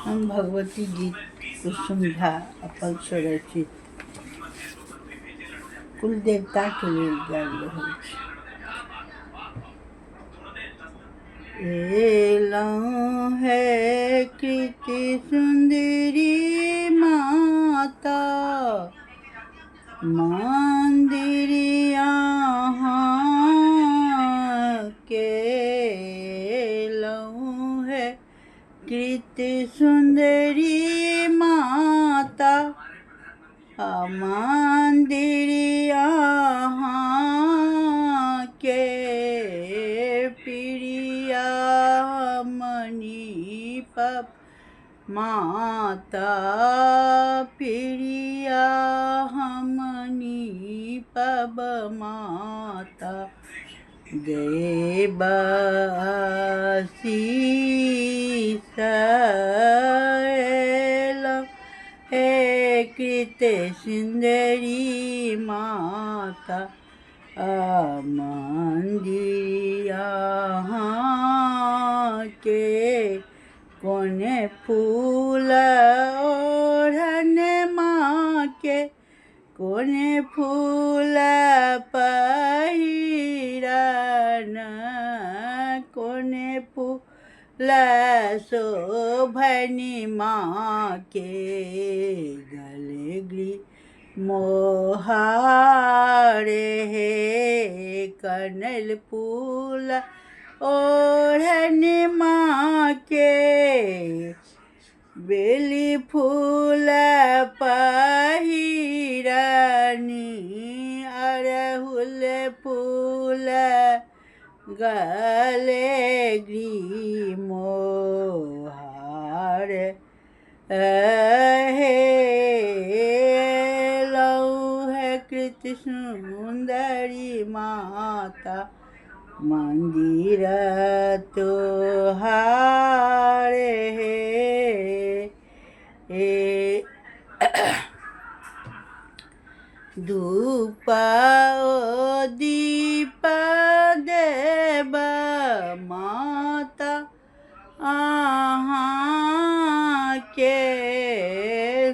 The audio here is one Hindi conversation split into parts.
हम भगवती गीत कुसुम झा अपन स्वरचित कुल देवता के लेल गाबि रहल छी। एलौं है कृति सुंदरी माता, मंदिरिया के एलौं है कृति सुंदरी माता, मंदिरिया के प्रिया मणि पब माता, प्रिया मणि पब माता, देवाशीष एलौं हे कृति सुंदरी माता, मंदिरिया के कोने फूल ओढ़न माँ के, कोने फूल पहिरन, कोने फूल शोभनि माँ के, गले मोहार हे कनैल फूल ओढ़न माँ के, बेली फूल पहिरनी, अड़हुल फूल गले मोहार एलौं है कृति सुंदरी माता, मंदिर तोहार हे धूप दीप देव माता, आहाँ के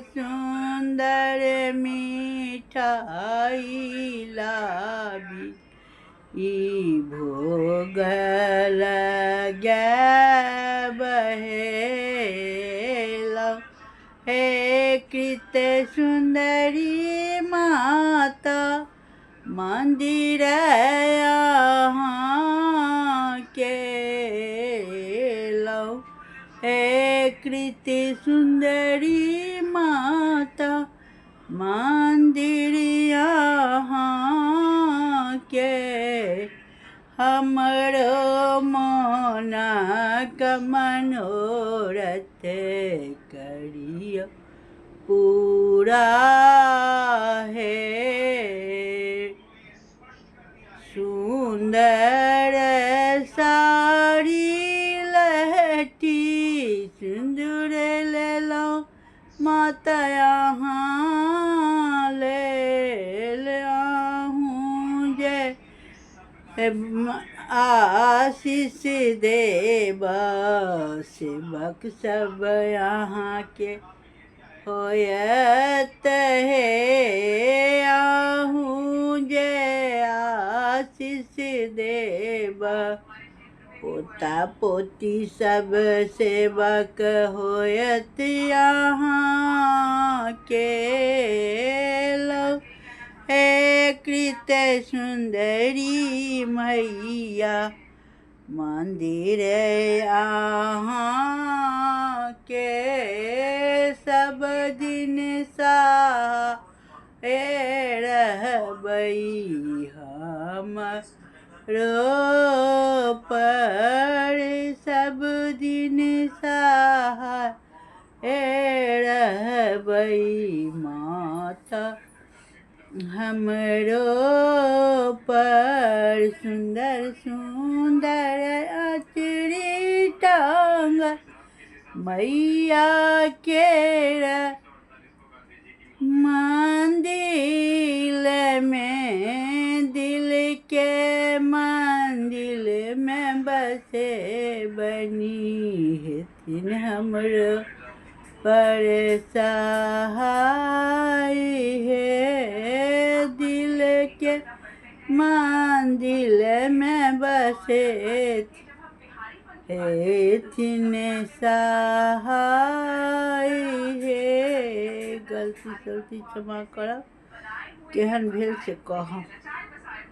सुंदर मिठाई लाबी, भोग लगाब हेलौं हे कृति सुंदरी माता, मंदिर के एलौं हे कृति सुंदरी माता, मंदिरिया के हमरो मनक मनोरथ करियो पूरा हे, सुंदर साड़ी लहठी सिंदूर लेलौं माता, यहाँ ले आहूँ जय आशीष देव सेवक सब यहाँ के होयत हे, आहूँ जय आशीष देव, पोता पोती सब सेवक होयत यहाँ के एलौं हे कृति सुंदरी मैया, मंदिर यहाँ के सब दिन रहबै हमरो पर, सब दिन रहबै माता, हमरो पर सुंदर सुंदर अचरी टांगल मैया केर मंदिर में, दिल के मंदिर में से बनी हेथिन हमरो परेशाई है। दिल के मंदिर में बसे हेथिन सहाय है। गलती सलती क्षमा करब, केहन भेल से कहब।